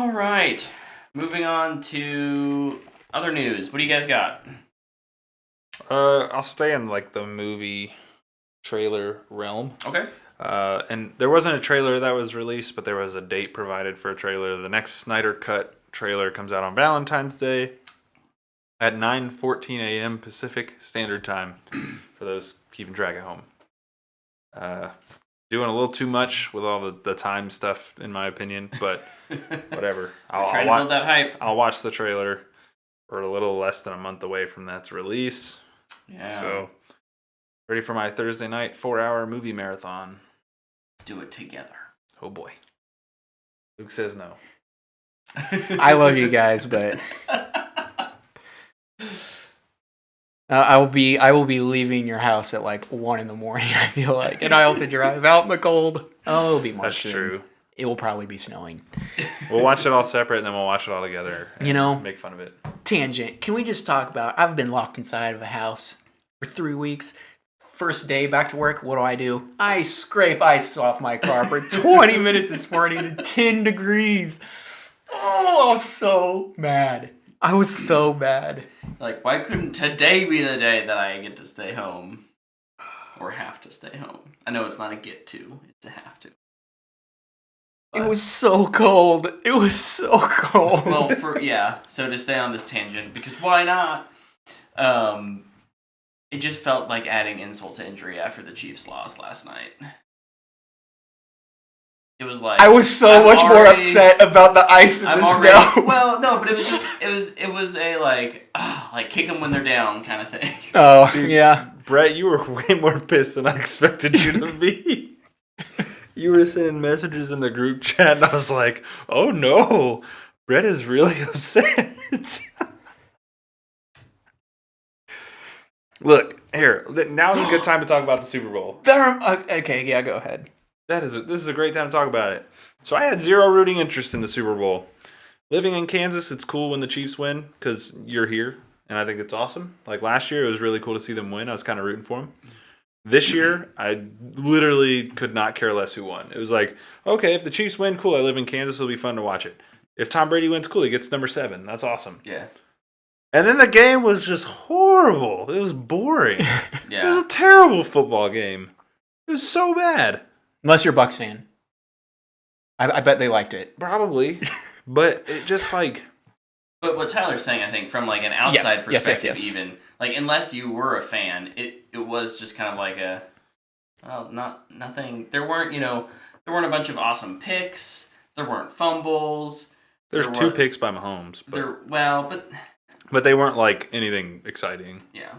All right. Moving on to other news. What do you guys got? I'll stay in like the movie trailer realm. Okay. And there wasn't a trailer that was released, but there was a date provided for a trailer. The next SnyderCut trailer comes out on Valentine's Day at 9:14 a.m. Pacific Standard Time for those keeping track at home. Doing a little too much with all the time stuff, in my opinion, but whatever. I'll try to build that hype. I'll watch the trailer. We're a little less than a month away from that's release. Yeah. So, ready for my Thursday night 4-hour movie marathon. Let's do it together. Oh boy. Luke says no. I love you guys, but I will be leaving your house at like 1 a.m. I feel like, and I'll have to drive out in the cold. Oh, it'll be March. That's true. It will probably be snowing. We'll watch it all separate, and then we'll watch it all together. And make fun of it. Tangent. Can we just talk about? I've been locked inside of a house for 3 weeks. First day back to work. What do? I scrape ice off my car for 20 minutes this morning at 10 degrees. Oh, I was so mad. Like, why couldn't today be the day that I get to stay home? Or have to stay home? I know it's not a get to, it's a have to. But it was so cold. Well, so to stay on this tangent, because why not? It just felt like adding insult to injury after the Chiefs loss last night. It was like I was so much more upset about the ice in the snow. Well, no, but it was a like kick them when they're down kind of thing. Oh, dude, yeah. Brett, you were way more pissed than I expected you to be. You were sending messages in the group chat, and I was like, "Oh no, Brett is really upset." Look, here. Now is a good time to talk about the Super Bowl. Okay, yeah, go ahead. This is a great time to talk about it. So I had zero rooting interest in the Super Bowl. Living in Kansas, it's cool when the Chiefs win because you're here, and I think it's awesome. Like last year, it was really cool to see them win. I was kind of rooting for them. This year, I literally could not care less who won. It was like, okay, if the Chiefs win, cool. I live in Kansas, it'll be fun to watch it. If Tom Brady wins, cool. He gets number 7. That's awesome. Yeah. And then the game was just horrible. It was boring. Yeah. It was a terrible football game. It was so bad. Unless you're a Bucs fan. I bet they liked it. Probably. But it just like... But what Tyler's saying, I think, from like an outside perspective even, like unless you were a fan, it was just kind of like nothing. There weren't a bunch of awesome picks. There weren't fumbles. There's 2 picks by Mahomes. But they weren't like anything exciting. Yeah.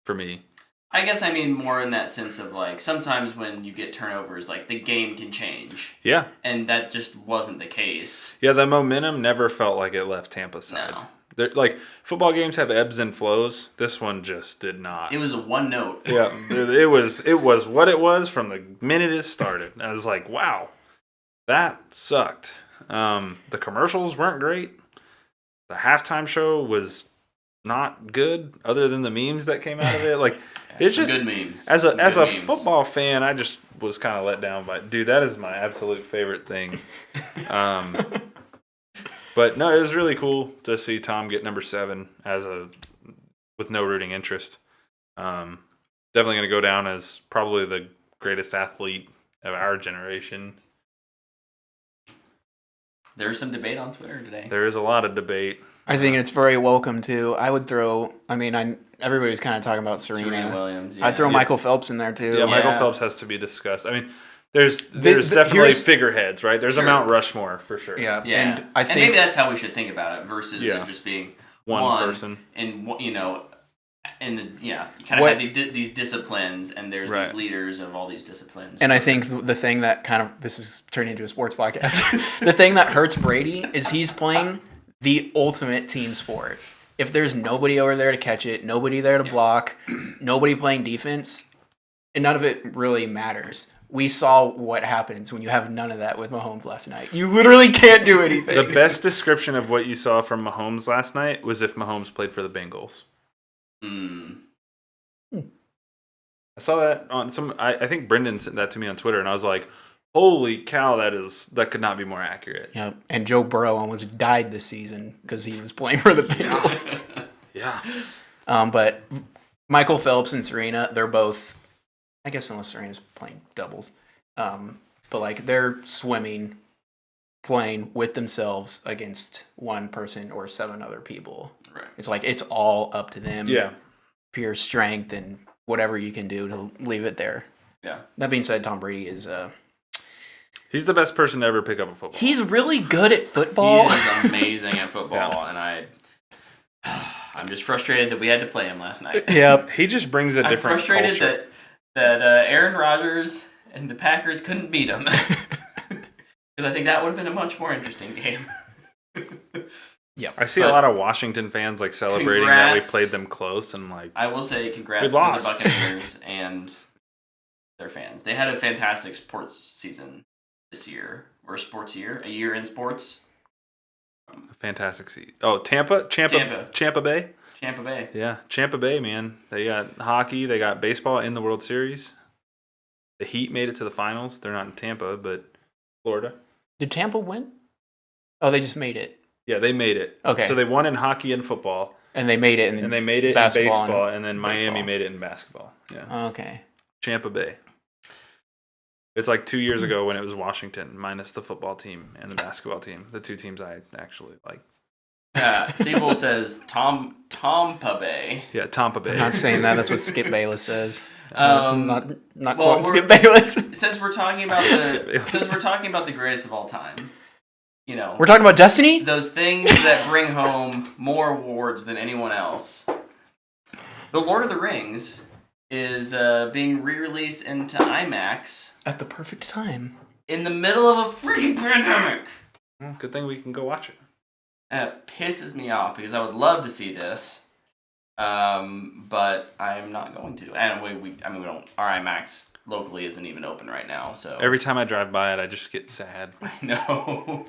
For me. I guess I mean more in that sense of like sometimes when you get turnovers, like the game can change. Yeah. And that just wasn't the case. Yeah, the momentum never felt like it left Tampa's side. No. Like football games have ebbs and flows. This one just did not. It was a one note. Yeah, it was what it was from the minute it started. I was like, wow, that sucked. The commercials weren't great. The halftime show was not good, other than the memes that came out of it. Like, it's just good memes. As a football fan, I just was kind of let down by. Dude, that is my absolute favorite thing. But no, it was really cool to see Tom get number 7 with no rooting interest. Definitely going to go down as probably the greatest athlete of our generation. There's some debate on Twitter today. There is a lot of debate. I think it's very welcome too. I would throw. Everybody's kind of talking about Serena Williams. Yeah. I'd throw Michael Phelps in there too. Yeah, Michael Phelps has to be discussed. I mean, there's definitely figureheads, right? There's a Mount Rushmore for sure. Yeah, yeah. And maybe that's how we should think about it versus it just being one person. And you kind of have these disciplines, and there's these leaders of all these disciplines. And I think the thing that this is turning into a sports podcast. The thing that hurts Brady is he's playing the ultimate team sport. If there's nobody over there to catch it, nobody there to block, nobody playing defense, and none of it really matters. We saw what happens when you have none of that with Mahomes last night. You literally can't do anything. The best description of what you saw from Mahomes last night was if Mahomes played for the Bengals. I saw that on I think Brendan sent that to me on Twitter, and I was like, Holy cow, that could not be more accurate. Yep. And Joe Burrow almost died this season because he was playing for the Bengals. Yeah. But Michael Phelps and Serena, they're both, I guess unless Serena's playing doubles, but like they're swimming, playing with themselves against one person or 7 other people. Right. It's like it's all up to them. Yeah. Pure strength and whatever you can do to leave it there. Yeah. That being said, Tom Brady is He's the best person to ever pick up a football. he's really good at football. He is amazing at football, and I'm just frustrated that we had to play him last night. Yep. He just brings a I'm different frustrated culture. that Aaron Rodgers and the Packers couldn't beat him. Because I think that would have been a much more interesting game. Yep. I see a lot of Washington fans like celebrating that we played them close and like I will say congrats We to lost. the Buccaneers and their fans. They had a fantastic sports season this year, or a sports year, a year in sports. a fantastic seat. Oh, Tampa Bay. Tampa Bay. Yeah, Tampa Bay, man. They got hockey, they got baseball in the World Series. The Heat made it to the finals. They're not in Tampa, but Florida. Did Tampa win? Oh, they just made it. Yeah, they made it. Okay. So they won in hockey and football, And they made it and they made it in basketball baseball, and then Miami baseball. made it in basketball. Yeah. Okay. Tampa Bay. It's like 2 years ago when it was Washington, minus the football team and the basketball team. The 2 teams I actually like. Siebel says Tampa Bay. Yeah, Tampa Bay. I'm not saying that. That's what Skip Bayless says. Not well, quoting Skip Bayless. Since we're talking about the greatest of all time, you know, We're talking about Destiny? those things that bring home more awards than anyone else. The Lord of the Rings is being re-released into IMAX At the perfect time. in the middle of a free pandemic. Well, good thing we can go watch it. It pisses me off because I would love to see this, but I'm not going to. And we don't. Our IMAX locally isn't even open right now, so Every time I drive by it, I just get sad. I know.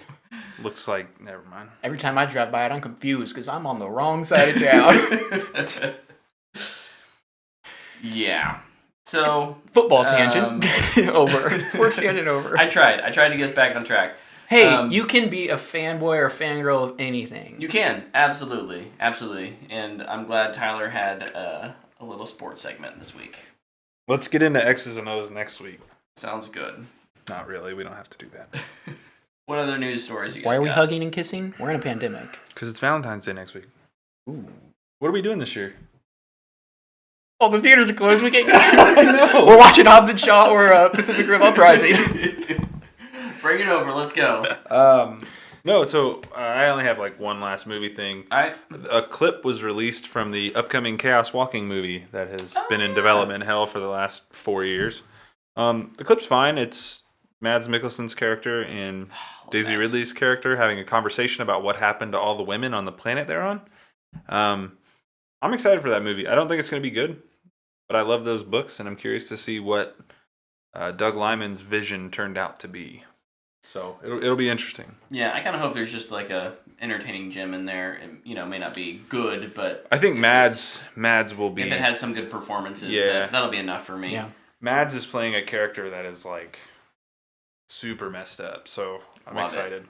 Looks like, never mind. Every time I drive by it, I'm confused because I'm on the wrong side of town. Yeah. So Football tangent over. Sports tangent over. I tried to get us back on track. Hey, you can be a fanboy or a fangirl of anything. You can absolutely, and I'm glad Tyler had a little sports segment this week. Let's get into X's and O's next week. Sounds good. Not really. We don't have to do that. What other news stories you guys Why are we got? hugging and kissing? We're in a pandemic. Because it's Valentine's Day next week. Ooh. What are we doing this year? Oh, the theaters are closed. We can't go. I know. We're watching Hobbs and Shaw or Pacific Rim Uprising. Bring it over. Let's go. No, so I only have like one last movie thing. A clip was released from the upcoming Chaos Walking movie that has been in development hell for the last 4 years. The clip's fine. It's Mads Mikkelsen's character and Daisy Ridley's character having a conversation about what happened to all the women on the planet they're on. I'm excited for that movie. I don't think it's going to be good, but I love those books, and I'm curious to see what Doug Liman's vision turned out to be. So it'll be interesting. Yeah, I kind of hope there's just like a entertaining gem in there. It, may not be good, but I think Mads will be. If it has some good performances, Yeah. that'll be enough for me. Yeah. Mads is playing a character that is like super messed up, so I'm excited.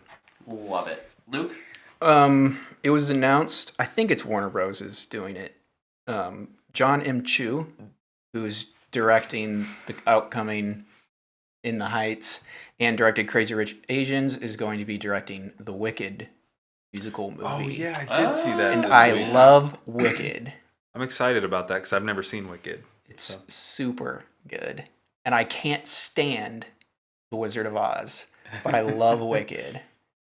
Love it. Luke? It was announced, I think it's Warner Bros. Is doing it. John M. Chu, who's directing the upcoming In the Heights and directed Crazy Rich Asians, is going to be directing the Wicked musical movie. Oh yeah, I did see that. And this I week. love Wicked. I'm excited about that because I've never seen Wicked. It's super good. And I can't stand The Wizard of Oz, but I love Wicked.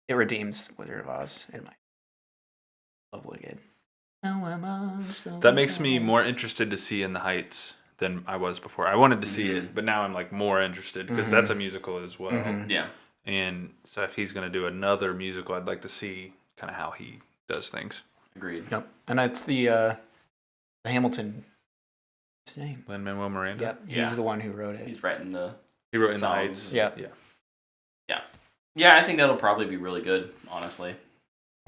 It redeems Wizard of Oz in my love Wicked. That makes me more interested to see In the Heights than I was before. I wanted to see it, but now I'm like more interested because that's a musical as well. Yeah. And so if he's going to do another musical, I'd like to see kind of how he does things. Agreed. Yep. And that's the Hamilton. What's his name? Lin-Manuel Miranda. Yep. He's Yeah. the one who wrote it. He's writing the... He wrote In the Songs. Heights. Yeah. Yeah. Yeah, I think that'll probably be really good, honestly.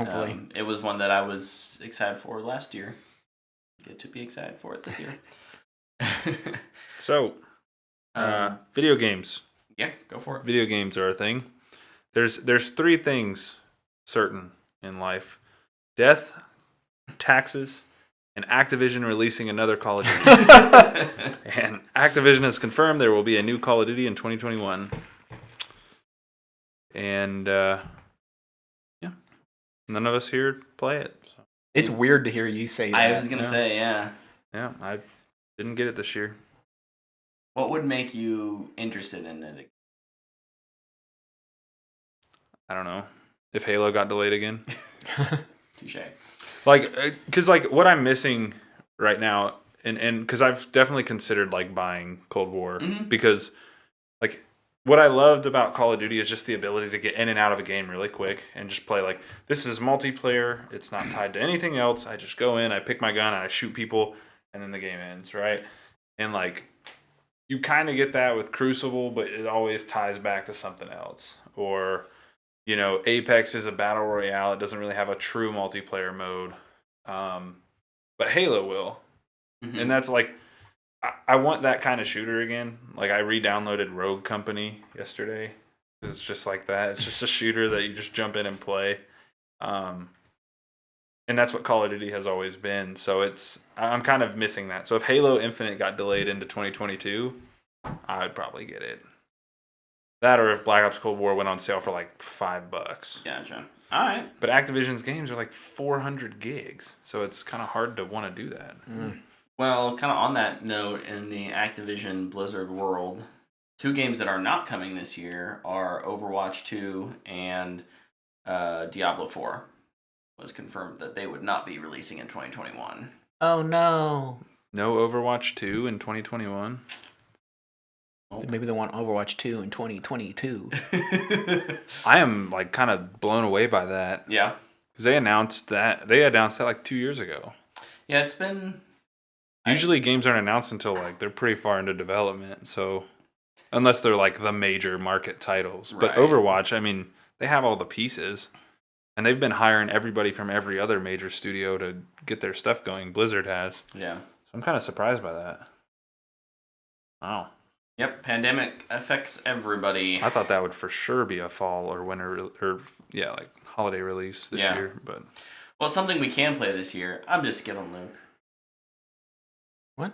Hopefully. It was one that I was excited for last year. Get to be excited for it this year. So, video games. Yeah, go for it. Video games are a thing. There's three things certain in life: death, taxes, and Activision releasing another Call of Duty. And Activision has confirmed there will be a new Call of Duty in 2021. And yeah, none of us here play it. So. It's weird to hear you say that. I was gonna say, yeah. Yeah, I didn't get it this year. What would make you interested in it? I don't know. If Halo got delayed again. Touche. Like, because like what I'm missing right now, and because I've definitely considered like buying Cold War because like what I loved about Call of Duty is just the ability to get in and out of a game really quick and just play like this is multiplayer. It's not tied to anything else. I just go in, I pick my gun, and I shoot people, and then the game ends, right? And like you kind of get that with Crucible, but it always ties back to something else. Or you know, Apex is a battle royale. It doesn't really have a true multiplayer mode. But Halo will. Mm-hmm. And that's like, I want that kind of shooter again. Like, I re-downloaded Rogue Company yesterday. It's just like that. It's just a shooter that you just jump in and play. And that's what Call of Duty has always been. So I'm kind of missing that. So if Halo Infinite got delayed into 2022, I would probably get it. That or if Black Ops Cold War went on sale for like $5. Gotcha. All right. But Activision's games are like 400 gigs, so it's kind of hard to want to do that. Well, kind of on that note, in the Activision Blizzard world, 2 games that are not coming this year are Overwatch 2 and Diablo 4. Was confirmed that they would not be releasing in 2021. Oh no. No Overwatch 2 in 2021? Maybe they want Overwatch 2 in 2022. I am like kind of blown away by that. Yeah. Because they announced that like 2 years ago. Yeah, it's been... Usually games aren't announced until like they're pretty far into development. So unless they're like the major market titles. Right. But Overwatch, I mean, they have all the pieces. And they've been hiring everybody from every other major studio to get their stuff going. Blizzard has. Yeah. So I'm kind of surprised by that. Wow. Yep, pandemic affects everybody. I thought that would for sure be a fall or winter like holiday release this year. But well, something we can play this year. I'm just skipping Luke. What?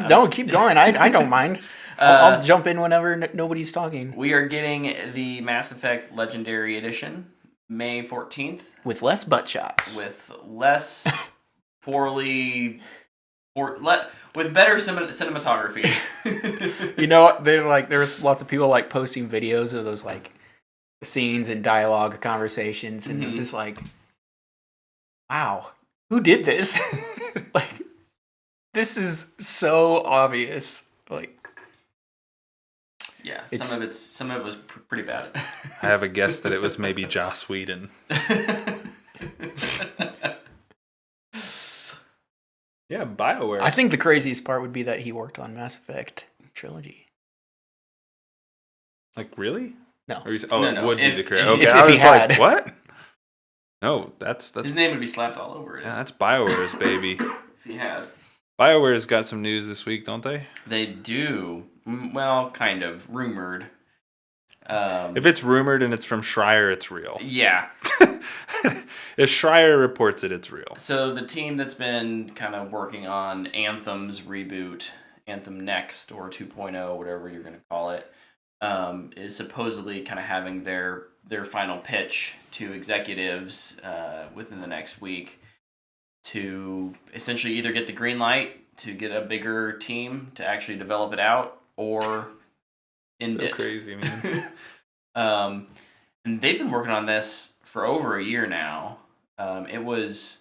No, keep going. I don't mind. I'll jump in whenever nobody's talking. We are getting the Mass Effect Legendary Edition May 14th with less butt shots. With less with better cinematography. You know, there's lots of people like posting videos of those like scenes and dialogue conversations, and it's just like, wow, who did this? Like, this is so obvious. Like, yeah, some of it was pretty bad. I have a guess that it was maybe Joss Whedon. Yeah, BioWare. I think the craziest part would be that he worked on Mass Effect trilogy. Like, really? No. No. It would be the crazy. Okay, I was he had. like, what? No, that's his name would be slapped all over it. Yeah, that's BioWare's baby. If he had. BioWare's got some news this week, don't they? They do. Well, kind of rumored. If it's rumored and it's from Schreier, it's real. Yeah. If Schreier reports it, it's real. So the team that's been kind of working on Anthem's reboot, Anthem Next or 2.0, whatever you're going to call it, is supposedly kind of having their final pitch to executives within the next week to essentially either get the green light to get a bigger team to actually develop it out or end it. So crazy, man. And they've been working on this for over a year now. It was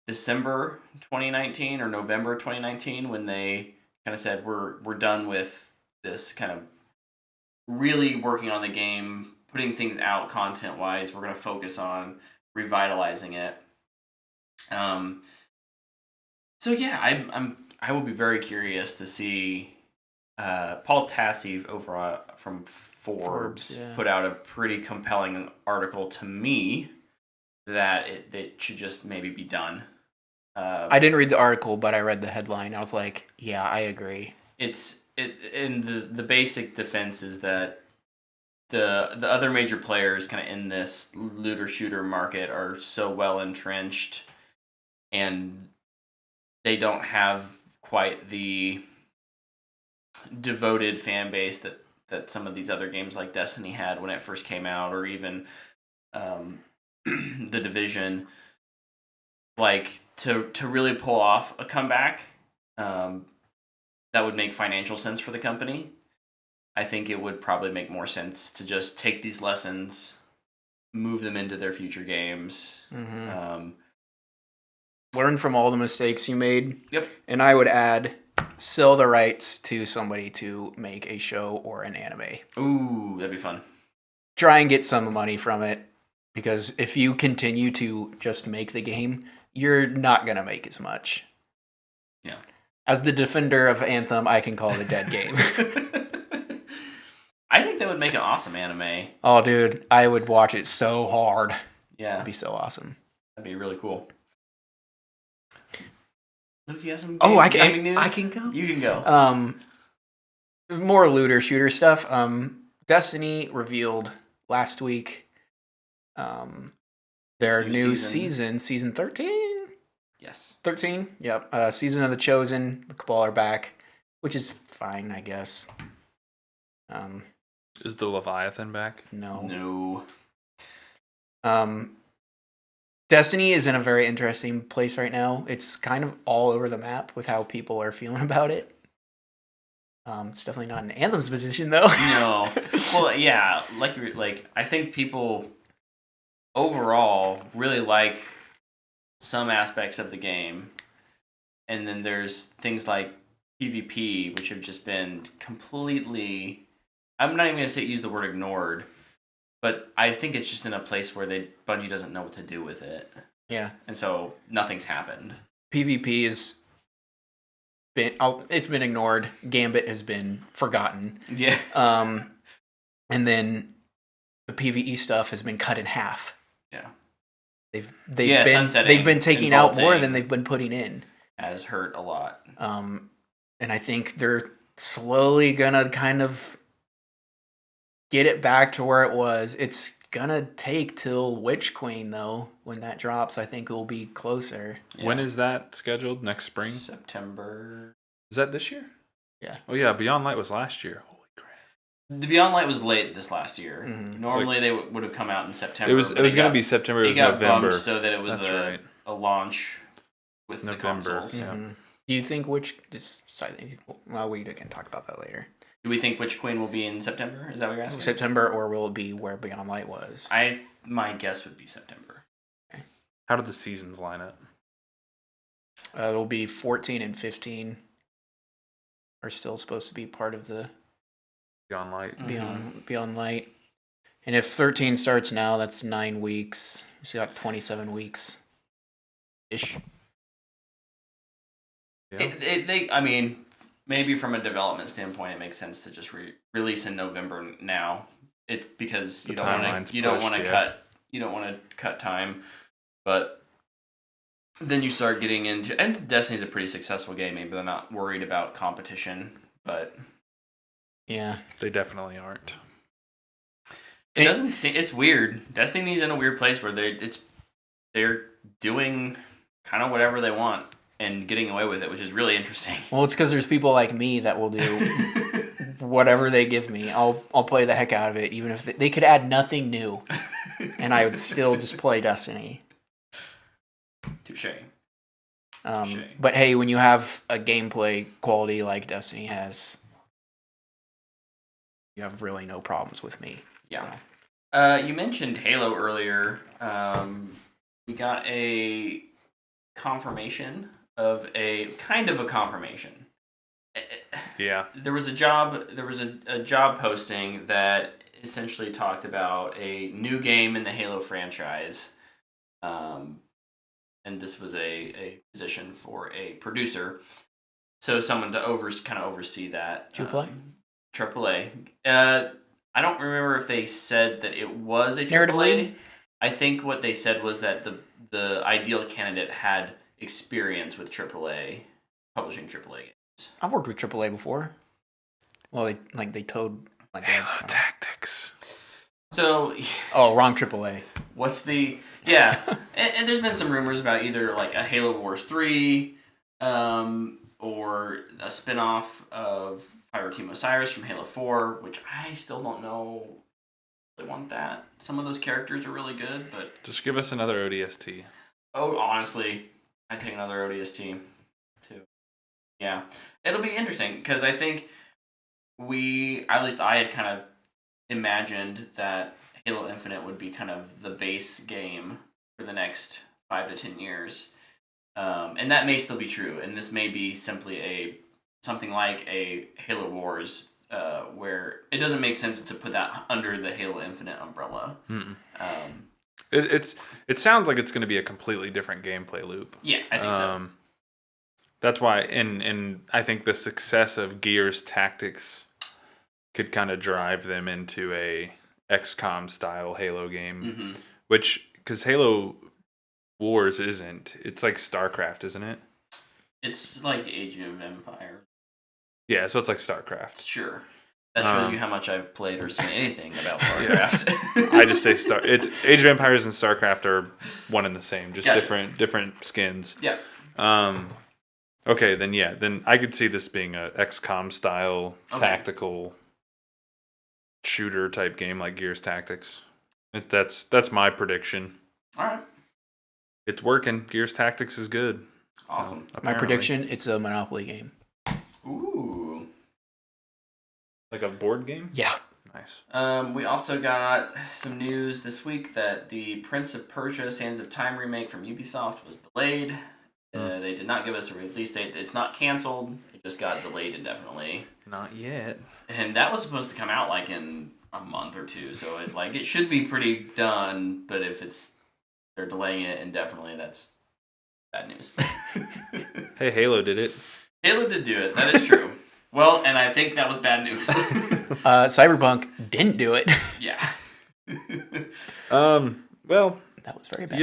December 2019 or November 2019 when they kind of said we're done with this, kind of really working on the game, putting things out content wise. We're going to focus on revitalizing it. So yeah, I will be very curious to see. Paul Tassi over from Forbes put out a pretty compelling article to me that it should just maybe be done. I didn't read the article, but I read the headline. I was like, yeah, I agree. It's the basic defense is that the other major players kind of in this looter shooter market are so well entrenched, and they don't have quite the devoted fan base that some of these other games like Destiny had when it first came out, or even the Division. Like to really pull off a comeback, that would make financial sense for the company. I think it would probably make more sense to just take these lessons, move them into their future games. Learn from all the mistakes you made. Yep. And I would add, sell the rights to somebody to make a show or an anime. Ooh, that'd be fun. Try and get some money from it, because if you continue to just make the game, you're not going to make as much. Yeah. As the defender of Anthem, I can call it a dead game. I think that would make an awesome anime. Oh, dude, I would watch it so hard. Yeah. It'd be so awesome. That'd be really cool. Luke, you have some gaming news? I can go. You can go. More looter shooter stuff. Destiny revealed last week their new season 13? Yes. 13? Yep. Season of the Chosen. The Cabal are back, which is fine, I guess. Is the Leviathan back? No. Destiny is in a very interesting place right now. It's kind of all over the map with how people are feeling about it. It's definitely not in Anthem's position though. No. Well, yeah, I think people overall really like some aspects of the game, and then there's things like PvP, which have just been completely. I'm not even gonna use the word ignored, but I think it's just in a place where Bungie doesn't know what to do with it. Yeah, and so nothing's happened. PvP it's been ignored. Gambit has been forgotten. Yeah. And then the PvE stuff has been cut in half. Yeah. They've been taking out more than they've been putting in. Has hurt a lot. And I think they're slowly gonna kind of get it back to where it was. It's gonna take till Witch Queen though. When that drops, I think it will be closer. Yeah. When is that scheduled? Next spring? September. Is that this year? Yeah. Oh yeah, Beyond Light was last year. Holy crap. The Beyond Light was late this last year. Mm-hmm. Normally they would have come out in September. It was going to be September. It was November. Bumped so that it was a launch with November. The consoles. Yeah. Mm-hmm. Do you think we can talk about that later. Do we think Witch Queen will be in September? Is that what you're asking? September, or will it be where Beyond Light was? My guess would be September. Okay. How do the seasons line up? It'll be 14 and 15 are still supposed to be part of the Beyond Light. Beyond Light. And if 13 starts now, that's 9 weeks. So you got 27 weeks ish. Yeah. Maybe from a development standpoint, it makes sense to just release in November now. It's because you don't want to cut time, but then you start getting into, and Destiny's a pretty successful game. Maybe they're not worried about competition, but yeah, they definitely aren't. It doesn't seem. It's weird. Destiny's in a weird place where they're doing kind of whatever they want and getting away with it, which is really interesting. Well, it's because there's people like me that will do whatever they give me. I'll play the heck out of it, even if they could add nothing new, and I would still just play Destiny. Touche. But hey, when you have a gameplay quality like Destiny has, you have really no problems with me. Yeah. So. You mentioned Halo earlier. We got a confirmation of a confirmation. Yeah. There was a job posting that essentially talked about a new game in the Halo franchise. And this was a position for a producer. So someone to oversee that. AAA. I don't remember if they said that it was a AAA. I think what they said was that the ideal candidate had experience with AAA, publishing AAA games. I've worked with AAA before. Well, they towed my dad's Halo car. Tactics. So, Oh, wrong AAA. what's the and there's been some rumors about either like a Halo Wars 3, or a spin-off of Fire Team Osiris from Halo 4, which I still don't know if I want that. Some of those characters are really good, but Just give us another ODST. honestly, I'd take another ODST too. Yeah, it'll be interesting because I think at least I had kind of imagined that Halo Infinite would be kind of the base game for the next 5 to 10 years. And that may still be true, and this may be simply something like a Halo Wars, where it doesn't make sense to put that under the Halo Infinite umbrella. It sounds like it's going to be a completely different gameplay loop. Yeah, I think so. That's why, and I think the success of Gears Tactics could kind of drive them into a XCOM style Halo game, because Halo Wars isn't. It's like StarCraft, isn't it? It's like Age of Empires. Yeah, so it's like StarCraft. Sure. That shows you how much I've played or seen anything about StarCraft. I just say It's Age of Empires and StarCraft are one and the same, just Gotcha. different skins. Yeah. Okay, then I could see this being a XCOM style tactical shooter type game like Gears Tactics. That's my prediction. All right. It's working. Gears Tactics is good. Awesome. My prediction: it's a Monopoly game. Ooh. Like a board game? Yeah. Nice. We also got some news this week that the Prince of Persia: Sands of Time remake from Ubisoft was delayed. They did not give us a release date. It's not canceled. It just got delayed indefinitely. Not yet. And that was supposed to come out like in a month or two, so it should be pretty done. But if they're delaying it indefinitely, that's bad news. Hey, Halo did it. Halo did do it. That is true. Well, and I think that was bad news. Cyberpunk didn't do it. Yeah. Well, That was very bad.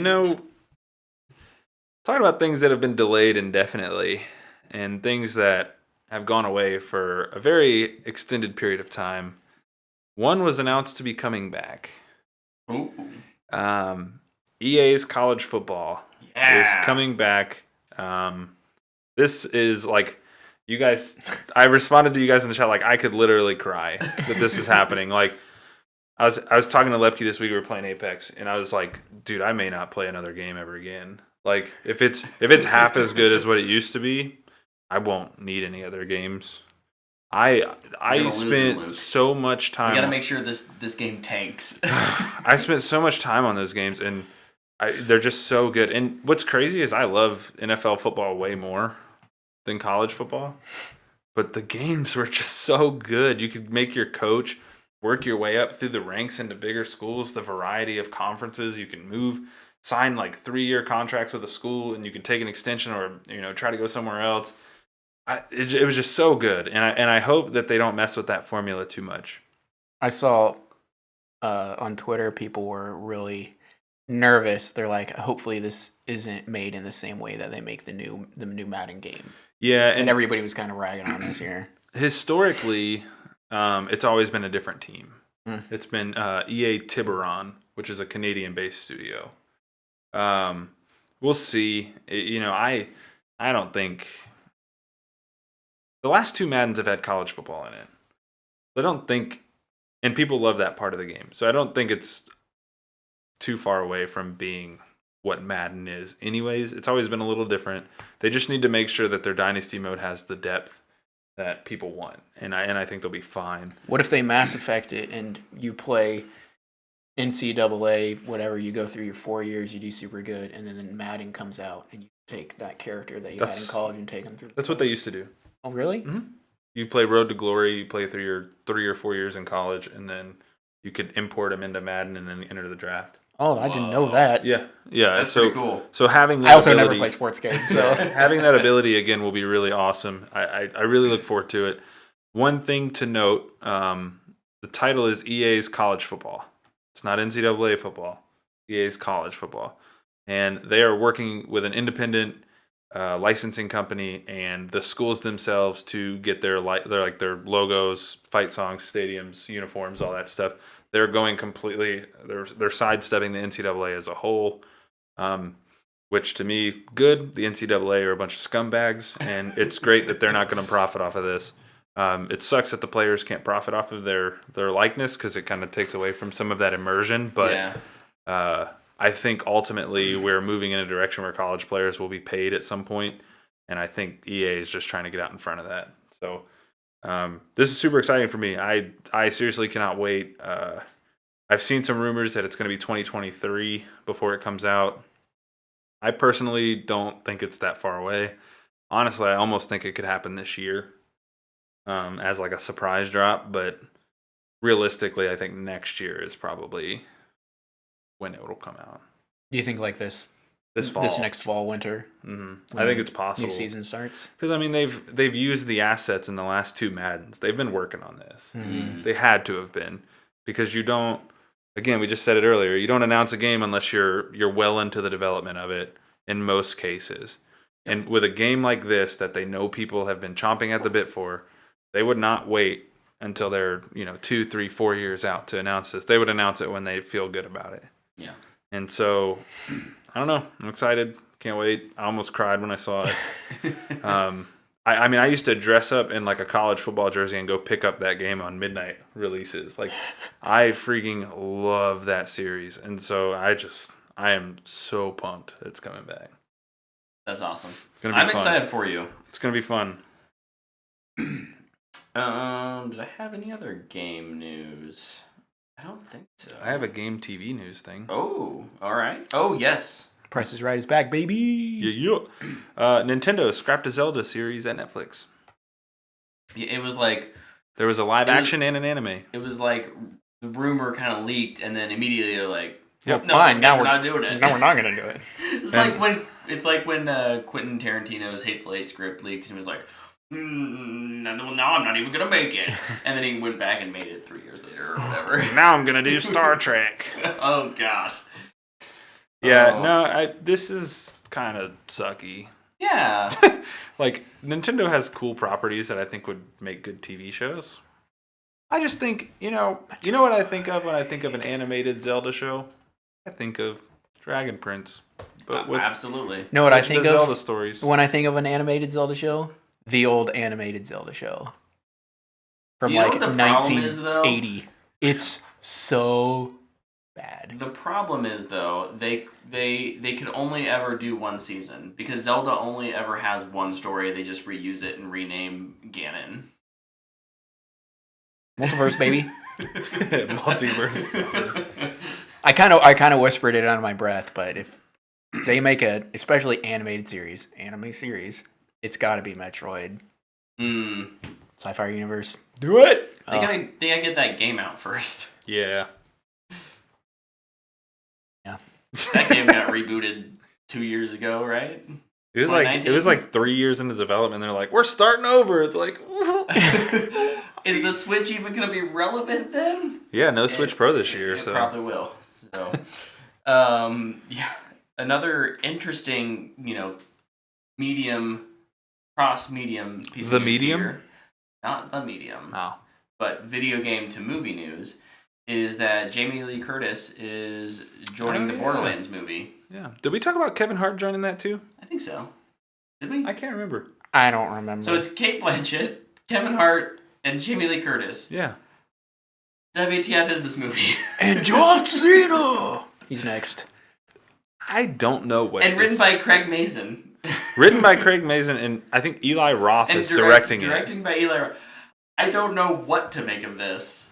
Talking about things that have been delayed indefinitely and things that have gone away for a very extended period of time. One was announced to be coming back. Ooh. EA's college football is coming back. This is like, you guys, I responded to you guys in the chat like I could literally cry that this is happening. Like, I was talking to Lepke this week. We were playing Apex, and I was like, dude, I may not play another game ever again. Like, if it's half as good as what it used to be, I won't need any other games. I spent so much time. We gotta make sure this game tanks. I spent so much time on those games, and they're just so good. And what's crazy is I love NFL football way more than college football, but the games were just so good. You could make your coach work your way up through the ranks into bigger schools, the variety of conferences you can move, sign like 3-year contracts with a school, and you can take an extension or try to go somewhere else. It was just so good, and I hope that they don't mess with that formula too much. I saw on Twitter people were really nervous. They're like, hopefully this isn't made in the same way that they make the new Madden game. Yeah, and everybody was kind of ragging on this year. Historically, it's always been a different team. It's been EA Tiburon, which is a Canadian-based studio. We'll see. I don't think the last 2 Maddens have had college football in it. I don't think, and people love that part of the game. So I don't think it's too far away from being what Madden is. Anyways, it's always been a little different. They just need to make sure that their dynasty mode has the depth that people want, and I think they'll be fine. What if they Mass Effect it and you play NCAA, whatever, you go through your 4 years, you do super good, and then Madden comes out and you take that character that you had in college and take them through. That's what they used to do. Oh, really? Mm-hmm. You play Road to Glory, you play through your 3 or 4 years in college, and then you could import them into Madden and then enter the draft. Oh, I didn't know that. Yeah. That's pretty cool. So having that I also ability, never played sports games, so having that ability again will be really awesome. I really look forward to it. One thing to note, the title is EA's College Football. It's not NCAA football. EA's College Football. And they are working with an independent licensing company and the schools themselves to get their logos, fight songs, stadiums, uniforms, all that stuff. They're going completely. They're sidestepping the NCAA as a whole, which to me, good. The NCAA are a bunch of scumbags, and it's great that they're not going to profit off of this. It sucks that the players can't profit off of their likeness because it kind of takes away from some of that immersion. But I think ultimately we're moving in a direction where college players will be paid at some point, and I think EA is just trying to get out in front of that. So this is super exciting for me. I seriously cannot wait. I've seen some rumors that it's going to be 2023 before it comes out. I personally don't think it's that far away. Honestly, I almost think it could happen this year as like a surprise drop, but realistically, I think next year is probably when it will come out. Do you think like this fall, this next fall, winter? Mm-hmm. I think it's possible. New season starts because I mean they've used the assets in the last 2 Maddens. They've been working on this. Mm-hmm. They had to have been because you don't. Again, we just said it earlier. You don't announce a game unless you're well into the development of it. In most cases, and with a game like this that they know people have been chomping at the bit for, they would not wait until they're 2, 3, 4 years out to announce this. They would announce it when they feel good about it. Yeah. And so, I don't know. I'm excited. Can't wait. I almost cried when I saw it. I mean, I used to dress up in like a college football jersey and go pick up that game on midnight releases. Like, I freaking love that series. And so I am so pumped it's coming back. That's awesome. I'm excited for you. It's going to be fun. Did I have any other game news? I don't think so. I have a game TV news thing. Oh, all right. Oh, yes. Price is Right is back, baby. Yeah. Nintendo scrapped a Zelda series at Netflix. It was like there was a live action and an anime. It was like the rumor kind of leaked, and then immediately they're like, "Yep, no, fine. Now we're not doing it. Now we're not gonna do it." It's like when Quentin Tarantino's Hateful Eight script leaked, and he was like, "No, I'm not even gonna make it," and then he went back and made it 3 years later or whatever. Now I'm gonna do Star Trek. Oh gosh. Yeah, no, this is kind of sucky. Yeah. Like, Nintendo has cool properties that I think would make good TV shows. I just think, you know what I think of when I think of an animated Zelda show? I think of Dragon Prince. But with absolutely. Know what I think of Zelda stories. When I think of an animated Zelda show? The old animated Zelda show. From You know like what the problem is, though? 1980. It's so bad. The problem is, though, they could only ever do one season because Zelda only ever has one story. They just reuse it and rename Ganon. Multiverse, baby. Multiverse. I kind of whispered it under my breath, but if they make a especially anime series, it's got to be Metroid. Sci-Fi Universe. Do it. They gotta get that game out first. Yeah. Yeah. That game got rebooted 2 years ago, right? It was like 3 years into development. They're like, we're starting over. It's like, is the Switch even going to be relevant then? Yeah, no Switch Pro this year. It so probably will. So, yeah, another interesting, cross-medium piece The of news medium? here. Not the medium. Oh. But video game to movie news is that Jamie Lee Curtis is joining the Borderlands movie. Yeah. Did we talk about Kevin Hart joining that too? I think so. Did we? I can't remember. I don't remember. So it's Kate Blanchett, Kevin Hart, and Jamie Lee Curtis. Yeah. WTF is this movie? And John Cena! He's next. I don't know what. And written by Craig Mazin. Written by Craig Mazin, and I think Eli Roth is directing it. Directing by Eli Roth. I don't know what to make of this.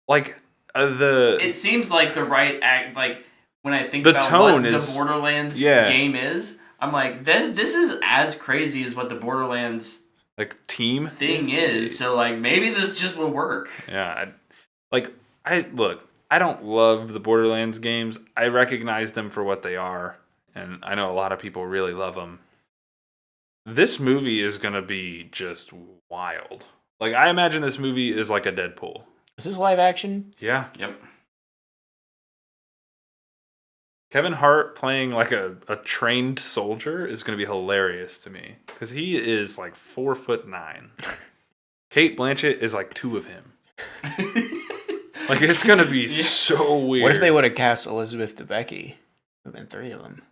Like, It seems like the right act. Like, when I think the about tone what is, the Borderlands game is, I'm like, this is as crazy as what the Borderlands like team thing is. So, like, maybe this just will work. Yeah. I don't love the Borderlands games. I recognize them for what they are, and I know a lot of people really love them. This movie is going to be just wild. Like, I imagine this movie is like a Deadpool. Is this live action? Yeah. Yep. Kevin Hart playing like a trained soldier is going to be hilarious to me because he is like 4'9". Kate Blanchett is like 2 of him. Like it's going to be so weird. What if they would have cast Elizabeth Debicki? It would have been 3 of them.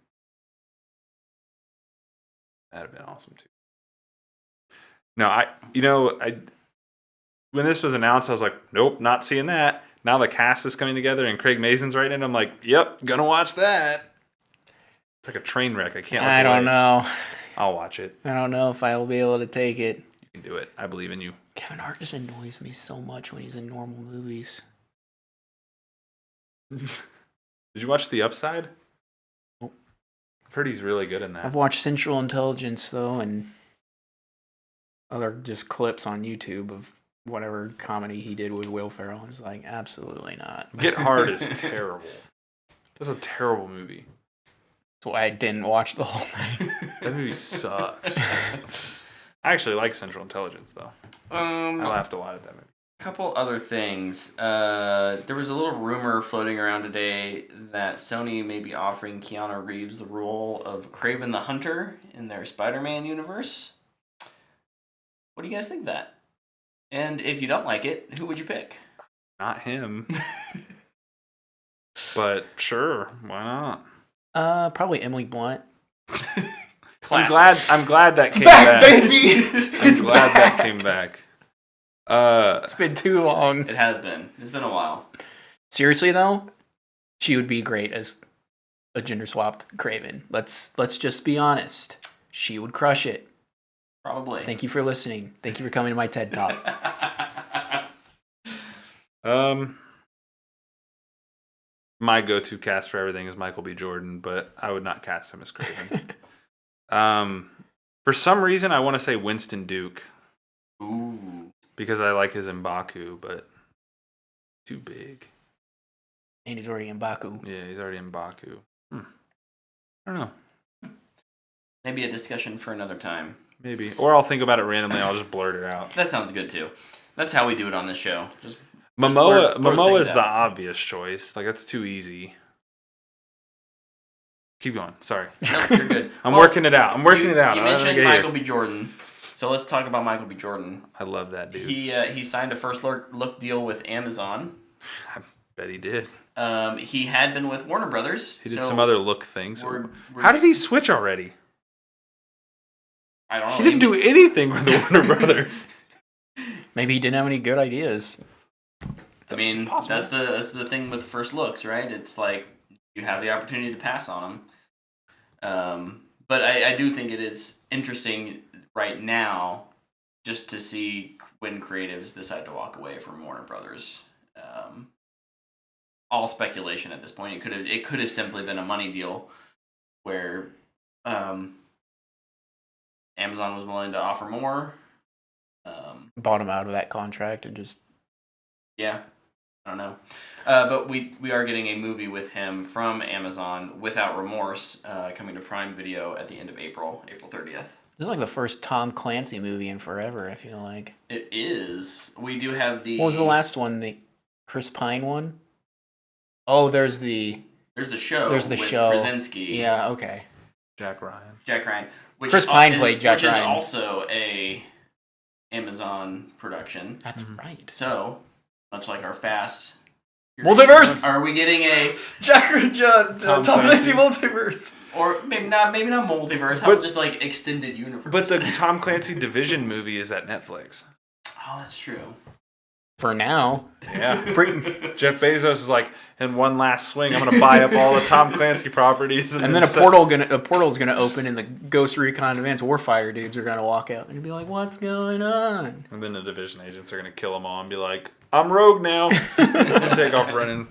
That'd have been awesome too. No, when this was announced, I was like, nope, not seeing that. Now the cast is coming together and Craig Mazin's right in. I'm like, yep, gonna watch that. It's like a train wreck. I can't. I don't know. I'll watch it. I don't know if I will be able to take it. You can do it. I believe in you. Kevin Hart just annoys me so much when he's in normal movies. Did you watch The Upside? Nope. I've heard he's really good in that. I've watched Central Intelligence though, and other just clips on YouTube of whatever comedy he did with Will Ferrell. I was like, absolutely not. Get Hard is terrible. That's a terrible movie. That's why I didn't watch the whole thing. That movie sucks. I actually like Central Intelligence though. I laughed a lot at that movie. Couple other things. There was a little rumor floating around today that Sony may be offering Keanu Reeves the role of Kraven the Hunter in their Spider-Man universe. What do you guys think of that? And if you don't like it, who would you pick? Not him. But sure, why not? Probably Emily Blunt. I'm glad that came back. Baby! I'm glad that came back. It's been too long. It has been. It's been a while. Seriously though, she would be great as a gender swapped Kraven. Let's just be honest. She would crush it. Probably. Thank you for listening. Thank you for coming to my TED Talk. My go-to cast for everything is Michael B. Jordan, but I would not cast him as Kraven. For some reason, I want to say Winston Duke. Ooh. Because I like his M'Baku, but too big. And he's already in Baku. Yeah, he's already in M'Baku. I don't know. Maybe a discussion for another time. Maybe. Or I'll think about it randomly. I'll just blurt it out. That sounds good too. That's how we do it on this show. Just Momoa blurt is things the out. obvious choice. Like, that's too easy. Keep going. Sorry. No, you're good. I'm working it out. You You mentioned Michael B. Jordan. So let's talk about Michael B. Jordan. I love that dude. He signed a first look deal with Amazon. I bet he did. He had been with Warner Brothers. He did some other look things. we're- How did he switch already? I don't know. He didn't do anything with the Warner Brothers. Maybe he didn't have any good ideas. I mean, Possible. that's the thing with first looks, right? It's like you have the opportunity to pass on them. But I do think it is interesting right now just to see when creatives decide to walk away from Warner Brothers. All speculation at this point. It could have simply been a money deal where Amazon was willing to offer more. Bought him out of that contract and just... Yeah, I don't know. But we are getting a movie with him from Amazon, Without Remorse, coming to Prime Video at the end of April 30th. This is like the first Tom Clancy movie in forever, I feel like. It is. We do have the... What was the last one? The Chris Pine one? Oh, there's the show There's the with show. Krasinski. Yeah, okay. Jack Ryan. Jack Ryan. Which Chris Pine played Jack which Ryan. is also a Amazon production. That's right. So, much like our Fast... Multiverse! Are we getting a... Tom Clancy Multiverse. Or maybe not Multiverse, how about just like extended universe? But the Tom Clancy Division movie is at Netflix. Oh, that's true. For now. Yeah. Jeff Bezos is like, in one last swing, I'm going to buy up all the Tom Clancy properties. And then a portal's gonna open and the Ghost Recon Advanced Warfighter dudes are gonna walk out and be like, what's going on? And then the Division agents are going to kill them all and be like, I'm rogue now. And take off running.